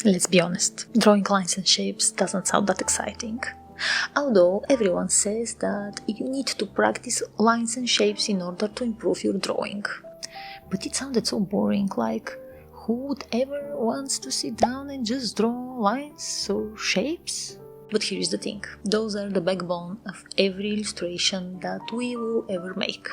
Let's be honest, drawing lines and shapes doesn't sound that exciting. Although everyone says that you need to practice lines and shapes in order to improve your drawing. But it sounded so boring, like who would ever wants to sit down and just draw lines or shapes? But here is the thing, those are the backbone of every illustration that we will ever make.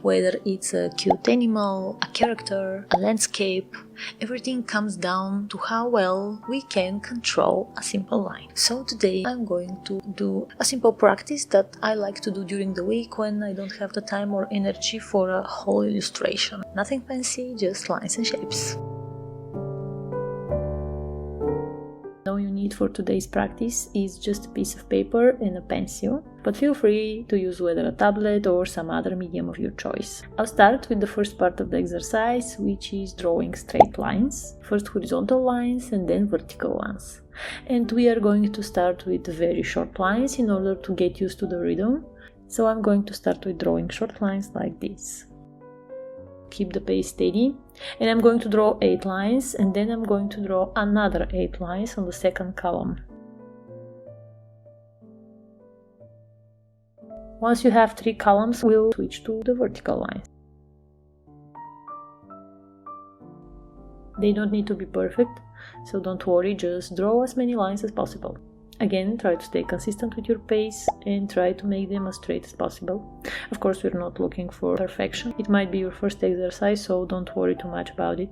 Whether it's a cute animal, a character, a landscape, everything comes down to how well we can control a simple line. So today I'm going to do a simple practice that I like to do during the week when I don't have the time or energy for a whole illustration. Nothing fancy, just lines and shapes. All you need for today's practice is just a piece of paper and a pencil, but feel free to use whether a tablet or some other medium of your choice. I'll start with the first part of the exercise, which is drawing straight lines, first horizontal lines and then vertical ones. And we are going to start with very short lines in order to get used to the rhythm, so I'm going to start with drawing short lines like this. Keep the pace steady, and I'm going to draw 8 lines, and then I'm going to draw another 8 lines on the second column. Once you have 3 columns, we'll switch to the vertical lines. They don't need to be perfect, so don't worry, just draw as many lines as possible. Again, try to stay consistent with your pace and try to make them as straight as possible. Of course, we're not looking for perfection. It might be your first exercise, so don't worry too much about it.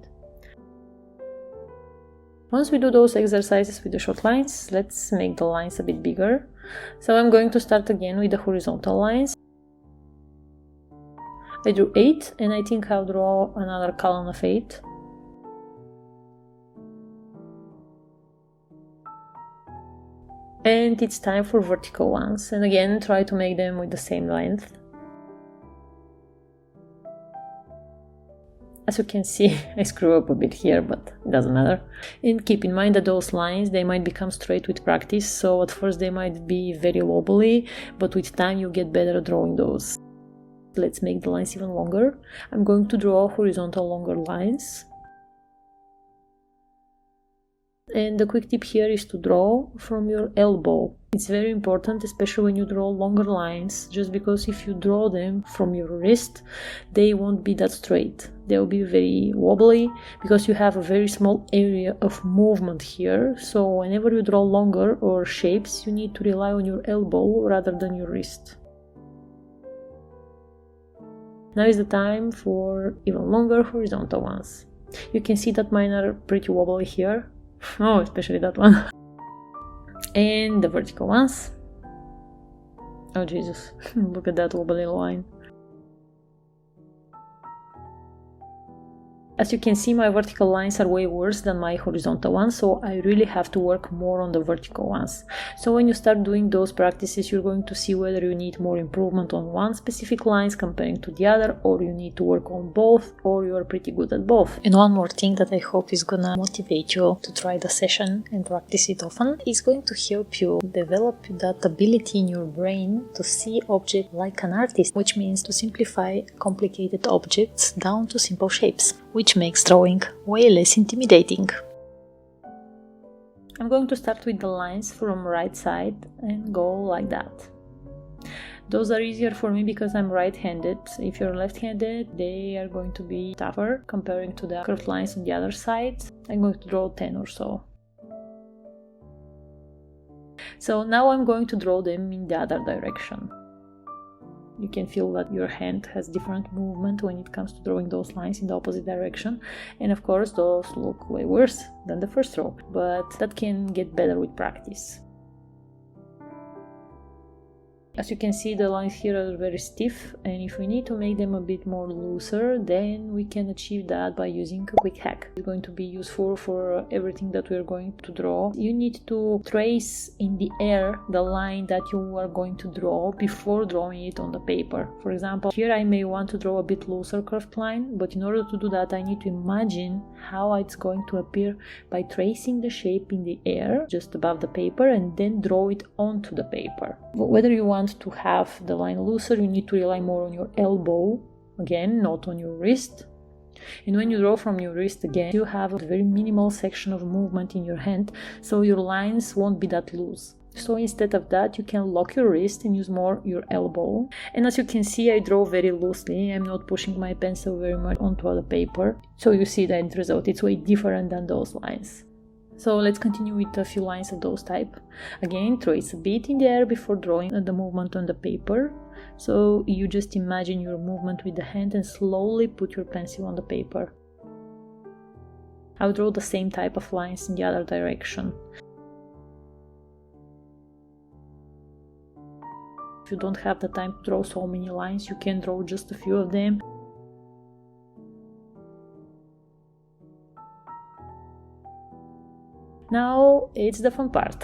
Once we do those exercises with the short lines, let's make the lines a bit bigger. So I'm going to start again with the horizontal lines. I drew 8, and I think I'll draw another column of 8. And it's time for vertical ones, and again try to make them with the same length. As you can see, I screw up a bit here, but it doesn't matter. And keep in mind that those lines, they might become straight with practice, so at first they might be very wobbly, but with time you get better at drawing those. Let's make the lines even longer. I'm going to draw horizontal longer lines. And the quick tip here is to draw from your elbow. It's very important, especially when you draw longer lines, just because if you draw them from your wrist, they won't be that straight. They'll be very wobbly because you have a very small area of movement here. So whenever you draw longer or shapes, you need to rely on your elbow rather than your wrist. Now is the time for even longer horizontal ones. You can see that mine are pretty wobbly here. Oh, especially that one. And the vertical ones. Oh Jesus, look at that wobbly line. As you can see, my vertical lines are way worse than my horizontal ones, so I really have to work more on the vertical ones. So when you start doing those practices, you're going to see whether you need more improvement on one specific lines comparing to the other, or you need to work on both, or you are pretty good at both. And one more thing that I hope is gonna motivate you to try the session and practice it often is going to help you develop that ability in your brain to see objects like an artist, which means to simplify complicated objects down to simple shapes, which makes drawing way less intimidating. I'm going to start with the lines from right side and go like that. Those are easier for me because I'm right-handed. If you're left-handed, they are going to be tougher comparing to the curved lines on the other side. I'm going to draw 10 or so. So now I'm going to draw them in the other direction. You can feel that your hand has different movement when it comes to drawing those lines in the opposite direction. And of course, those look way worse than the first row, but that can get better with practice. As you can see, the lines here are very stiff, and if we need to make them a bit more looser, then we can achieve that by using a quick hack. It's going to be useful for everything that we're going to draw. You need to trace in the air the line that you are going to draw before drawing it on the paper. For example, here I may want to draw a bit looser curved line, but in order to do that I need to imagine how it's going to appear by tracing the shape in the air just above the paper and then draw it onto the paper. Whether you want to have the line looser, you need to rely more on your elbow, again, not on your wrist. And when you draw from your wrist again, you have a very minimal section of movement in your hand, so your lines won't be that loose. So instead of that, you can lock your wrist and use more your elbow. And as you can see, I draw very loosely. I'm not pushing my pencil very much onto the paper. So you see the end result. It's way different than those lines. So let's continue with a few lines of those type. Again, trace a bit in the air before drawing the movement on the paper. So you just imagine your movement with the hand and slowly put your pencil on the paper. I'll draw the same type of lines in the other direction. If you don't have the time to draw so many lines, you can draw just a few of them. Now it's the fun part,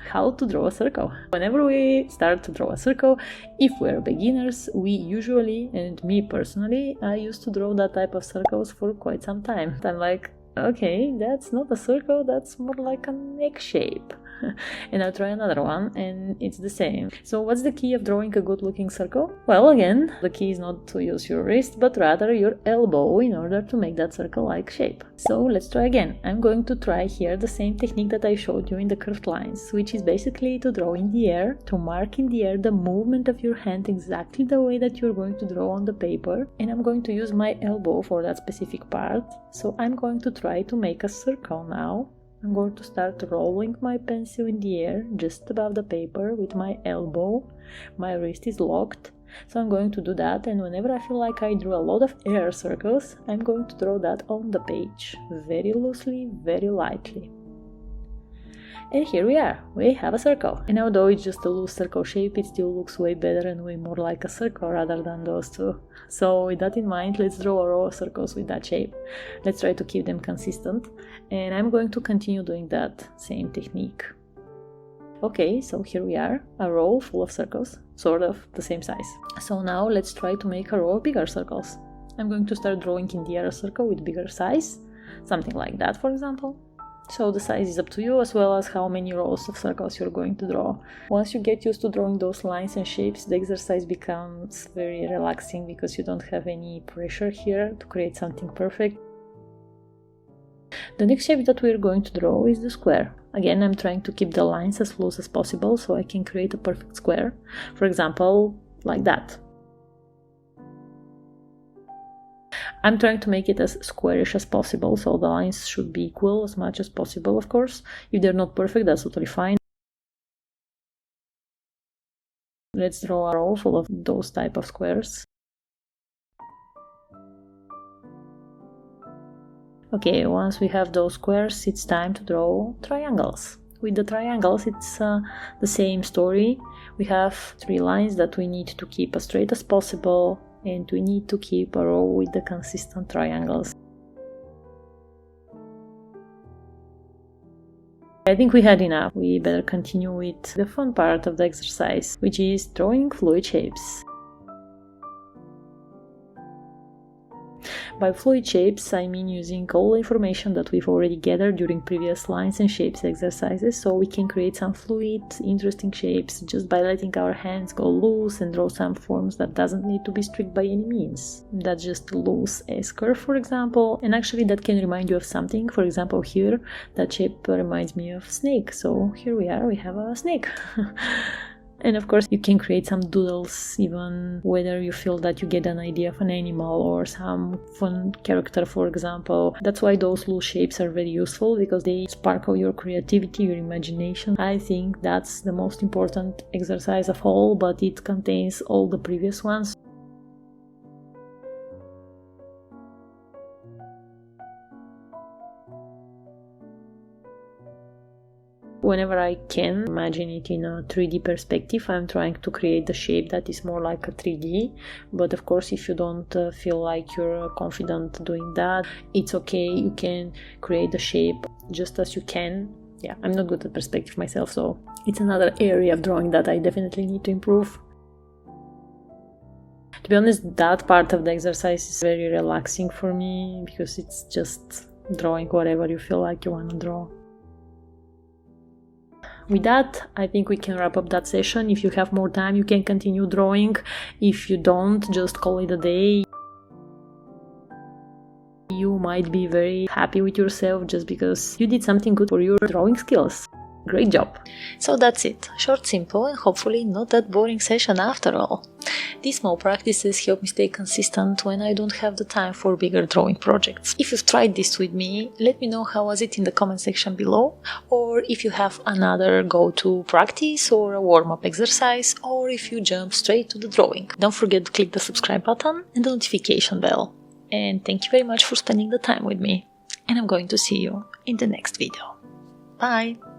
how to draw a circle. Whenever we start to draw a circle, if we're beginners, we usually, and me personally, I used to draw that type of circles for quite some time. I'm like, okay, that's not a circle, that's more like an egg shape. And I'll try another one, and it's the same. So what's the key of drawing a good looking circle? Well, again, the key is not to use your wrist, but rather your elbow in order to make that circle-like shape. So let's try again. I'm going to try here the same technique that I showed you in the curved lines, which is basically to draw in the air, to mark in the air the movement of your hand exactly the way that you're going to draw on the paper. And I'm going to use my elbow for that specific part. So I'm going to try to make a circle now. I'm going to start rolling my pencil in the air just above the paper with my elbow. My wrist is locked, so I'm going to do that, and whenever I feel like I drew a lot of air circles, I'm going to draw that on the page, very loosely, very lightly. And here we are, we have a circle. And although it's just a loose circle shape, it still looks way better and way more like a circle rather than those two. So with that in mind, let's draw a row of circles with that shape. Let's try to keep them consistent. And I'm going to continue doing that same technique. Okay, so here we are, a row full of circles, sort of the same size. So now let's try to make a row of bigger circles. I'm going to start drawing in the air a circle with bigger size, something like that, for example. So the size is up to you, as well as how many rows of circles you're going to draw. Once you get used to drawing those lines and shapes, the exercise becomes very relaxing because you don't have any pressure here to create something perfect. The next shape that we're going to draw is the square. Again, I'm trying to keep the lines as loose as possible so I can create a perfect square. For example, like that. I'm trying to make it as squarish as possible, so the lines should be equal as much as possible, of course. If they're not perfect, that's totally fine. Let's draw a row full of those type of squares. Okay, once we have those squares, it's time to draw triangles. With the triangles, it's the same story. We have 3 lines that we need to keep as straight as possible, and we need to keep a row with the consistent triangles. I think we had enough. We better continue with the fun part of the exercise, which is drawing fluid shapes. By fluid shapes, I mean using all the information that we've already gathered during previous lines and shapes exercises, so we can create some fluid, interesting shapes just by letting our hands go loose and draw some forms that doesn't need to be strict by any means. That's just a loose S-curve, for example, and actually that can remind you of something. For example, here, that shape reminds me of snake, so here we are, we have a snake. And of course, you can create some doodles, even whether you feel that you get an idea of an animal or some fun character, for example. That's why those loose shapes are very useful, because they sparkle your creativity, your imagination. I think that's the most important exercise of all, but it contains all the previous ones. Whenever I can imagine it in a 3D perspective, I'm trying to create the shape that is more like a 3D. But of course, if you don't feel like you're confident doing that, it's okay. You can create the shape just as you can. Yeah, I'm not good at perspective myself, so it's another area of drawing that I definitely need to improve. To be honest, that part of the exercise is very relaxing for me, because it's just drawing whatever you feel like you want to draw. With that, I think we can wrap up that session. If you have more time, you can continue drawing. If you don't, just call it a day. you might be very happy with yourself just because you did something good for your drawing skills. Great job! So that's it. Short, simple, and hopefully not that boring session after all. These small practices help me stay consistent when I don't have the time for bigger drawing projects. If you've tried this with me, let me know how was it in the comment section below, or if you have another go-to practice or a warm-up exercise, or if you jump straight to the drawing. Don't forget to click the subscribe button and the notification bell. And thank you very much for spending the time with me. And I'm going to see you in the next video. Bye!